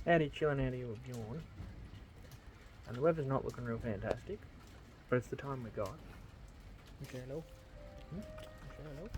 Out here chilling out here with Bjorn. And the weather's not looking real fantastic, but it's the time we got. Hello. Hello.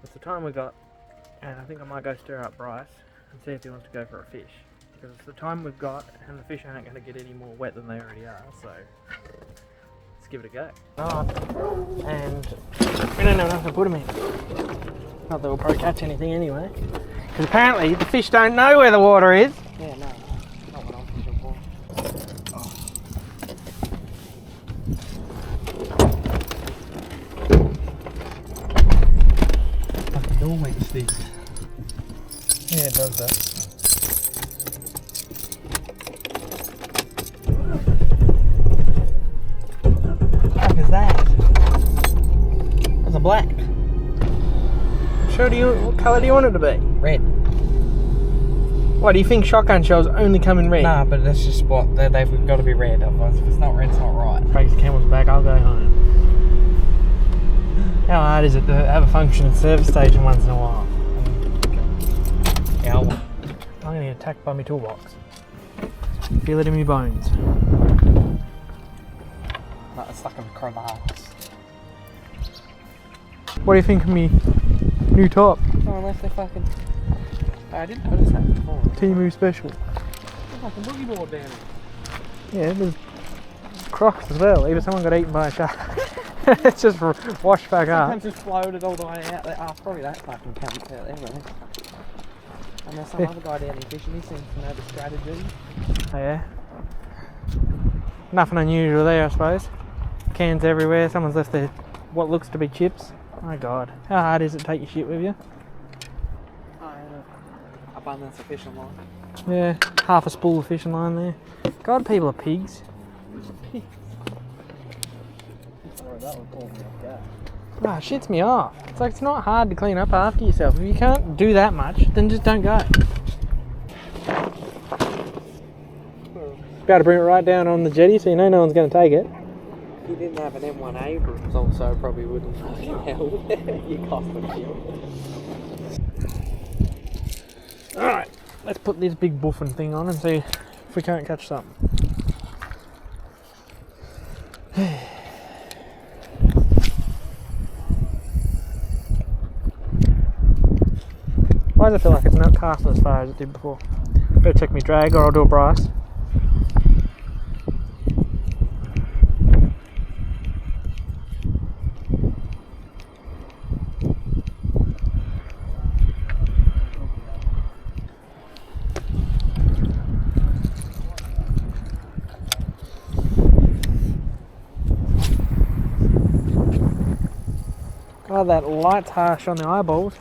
It's the time we got, and I think I might go stir up Bryce and see if he wants to go for a fish. Because it's the time we've got, and the fish aren't going to get any more wet than they already are, so let's give it a go. And we don't know enough to put them in. Not that we'll probably catch anything anyway. Because apparently the fish don't know where the water is. Yeah, no. Not what I'm fishing for. Fucking door makes these. Yeah, it does that. What the fuck is that? That's a black. What colour do you want it to be? Red. Why do you think shotgun shells only come in red? Nah, but that's just what they've got to be red. Otherwise, if it's not red, it's not right. Breaks the camel's back. I'll go home. How hard is it to have a functioning service station once in a while? Yeah, I'm gonna get attacked by my toolbox. Feel it in my bones. Like it's stuck in a crevasse. What do you think of me new top? Oh, unless they fucking... I didn't notice that before. Temu special. There's like a boogie board down there. Yeah, there's crocs as well. Either someone got eaten by a shark. It's just washed back up. Sometimes just floated all the way out there. Oh, probably that fucking cunt out there, man. And there's some other guy down here fishing. He seems to know the strategy. Oh yeah? Nothing unusual there, I suppose. Cans everywhere. Someone's left their what looks to be chips. My God. How hard is it to take your shit with you? Abundance of fishing line. Yeah, half a spool of fishing line there. God, people are pigs. Pigs. Ah, shits me off. It's like it's not hard to clean up after yourself. If you can't do that much, then just don't go. Got to bring it right down on the jetty so you know no one's going to take it. If you didn't have an M1 Abrams also probably wouldn't fucking hell. You cost a kill. Alright, let's put this big buffing thing on and see if we can't catch something. Why does it feel like it's not casting as far as it did before? Better check my drag or I'll do a Bryce. God, that light's harsh on the eyeballs.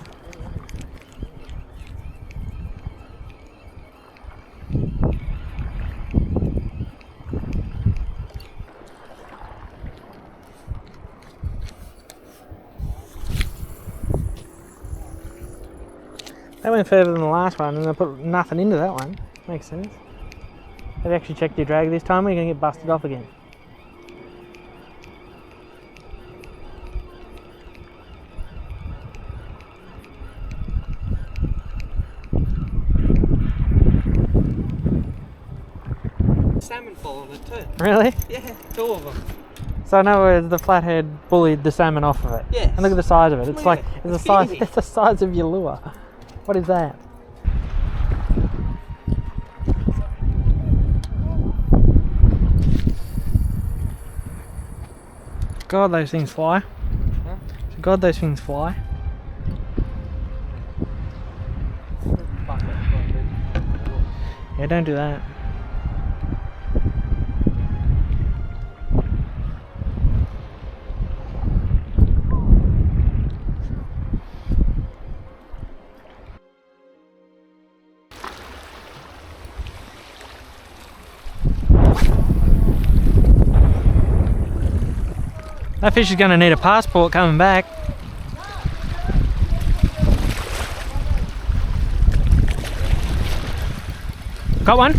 That went further than the last one and I put nothing into that one. Makes sense. Have you actually checked your drag this time or are you going to get busted off again? Salmon followed it too. Really? Yeah, 2 of them. So in other words, the flathead bullied the salmon off of it. Yeah. And look at the size of it. It's like it's the size of your lure. What is that? God, those things fly. Huh? God, those things fly. Yeah, don't do that. That fish is going to need a passport coming back. Got one? I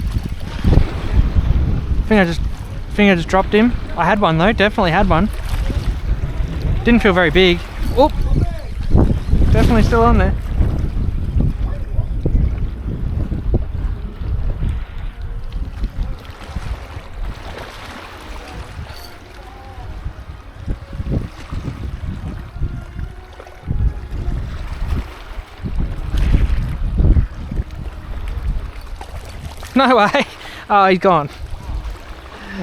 think I just dropped him. I had one though, definitely had one. Didn't feel very big. Oh, definitely still on there. No way. Oh, he's gone.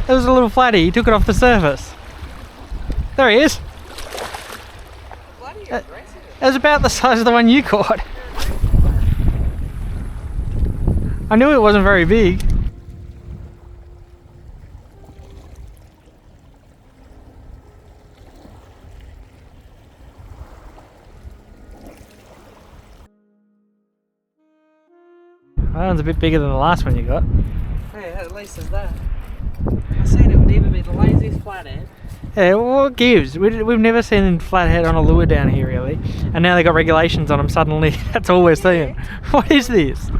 It was a little flatty. He took it off the surface. There he is. It was about the size of the one you caught. I knew it wasn't very big. That one's a bit bigger than the last one you got. Hey, at least there's that. I said it would either be the laziest flathead. Yeah, well, what gives? We've never seen flathead on a lure down here, really. And now they got regulations on them suddenly. That's all we're seeing. What is this?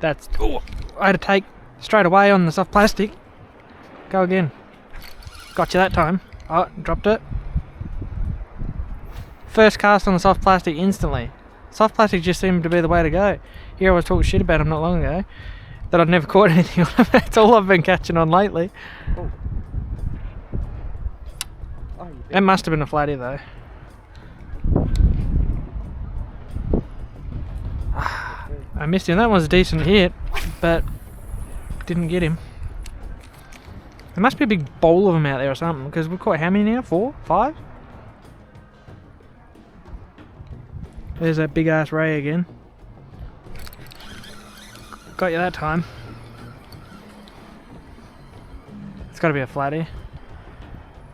That's... Oh, I had to take straight away on the soft plastic. Go again. Got you that time. Oh, dropped it. First cast on the soft plastic instantly. Soft plastic just seemed to be the way to go. Here I was talking shit about them not long ago. That I'd never caught anything on them. That's all I've been catching on lately. Oh. It must have been a flatty though. I missed him. That was a decent hit, but didn't get him. There must be a big bowl of them out there or something, because we've caught how many now? 4? 5? There's that big ass ray again. Got you that time. It's got to be a flatty.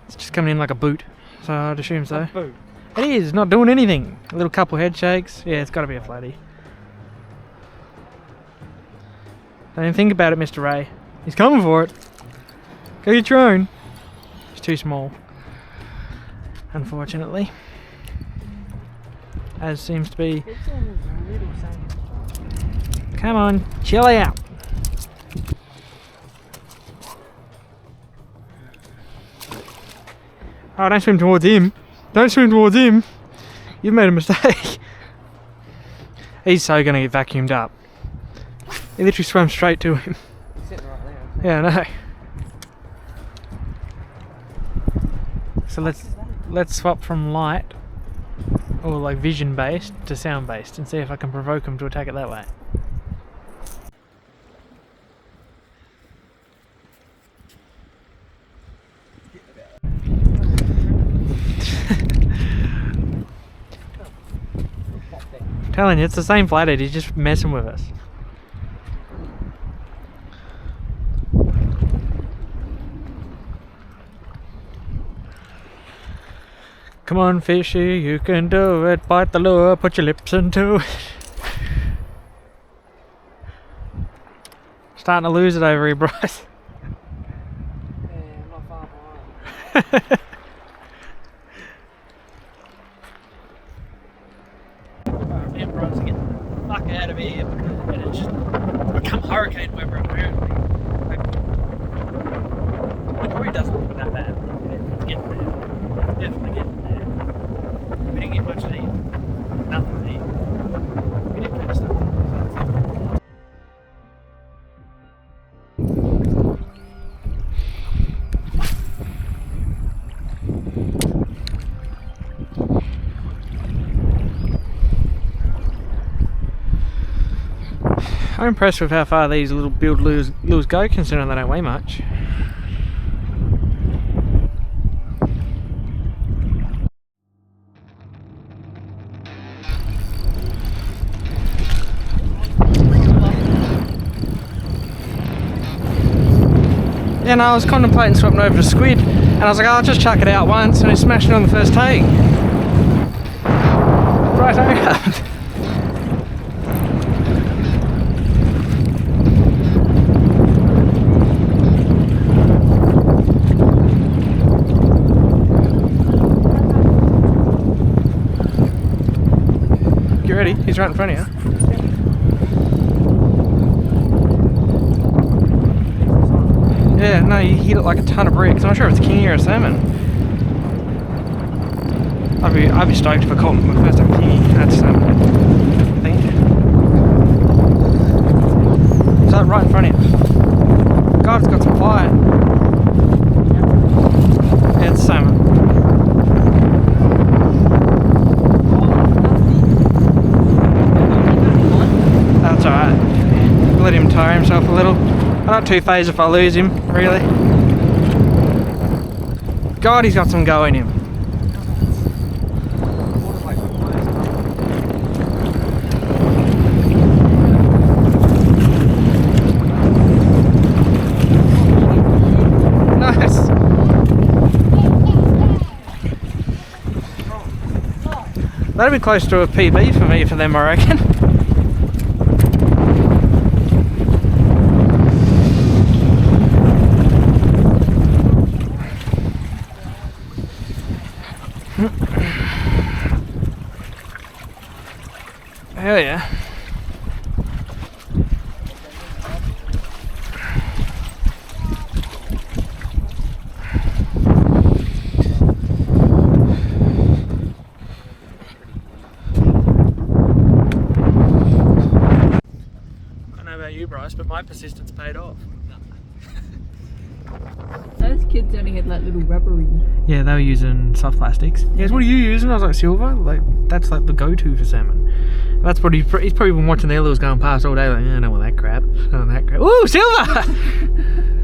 It's just coming in like a boot, so I'd assume so. A boot. It is, not doing anything. A little couple head shakes. Yeah, it's got to be a flatty. Don't even think about it, Mr. Ray. He's coming for it. Go get your own. It's too small, unfortunately. As seems to be. Come on, chill out. Oh, don't swim towards him. Don't swim towards him. You've made a mistake. He's so going to get vacuumed up. He literally swam straight to him. He's sitting right there. Yeah, I know. So let's swap from light, or like vision based, to sound based, and see if I can provoke him to attack it that way. I'm telling you, it's the same flathead, he's just messing with us. Come on, fishy, you can do it. Bite the lure, put your lips into it. Starting to lose it over here, Bryce. Yeah, I'm not far behind. Me and Bryce are getting the fuck out of here, and it's just become hurricane weather apparently. Like, it probably doesn't look that bad. It's getting there. It's definitely getting there. We didn't get much to eat. Nothing to eat. We didn't get stuff. I'm impressed with how far these little build lures go, considering they don't weigh much. Yeah, no, I was contemplating swapping over to squid, and I was like, oh, I'll just chuck it out once, and I smashed it on the first take. Right out. Get ready, he's right in front of you. Yeah, no, you hit it like a ton of bricks. I'm not sure if it's a king or a salmon. I'd be stoked if I caught my first time king. That's salmon, I think. Is that right in front of you? God, it's got some fire. Yeah, it's salmon. That's alright. Let him tire himself a little. I'm not too phased if I lose him, really. God, he's got some go in him. Nice. That'd be close to a PB for me, for them, I reckon. Hell yeah. I don't know about you, Bryce, but my persistence paid off. Those kids only had like little rubbery. Yeah, they were using soft plastics. Yes, what are you using? I was like, silver? Like, that's like the go-to for salmon. That's probably, he's probably been watching their lures going past all day like, I don't want that crap. I don't want that crap. Ooh, silver!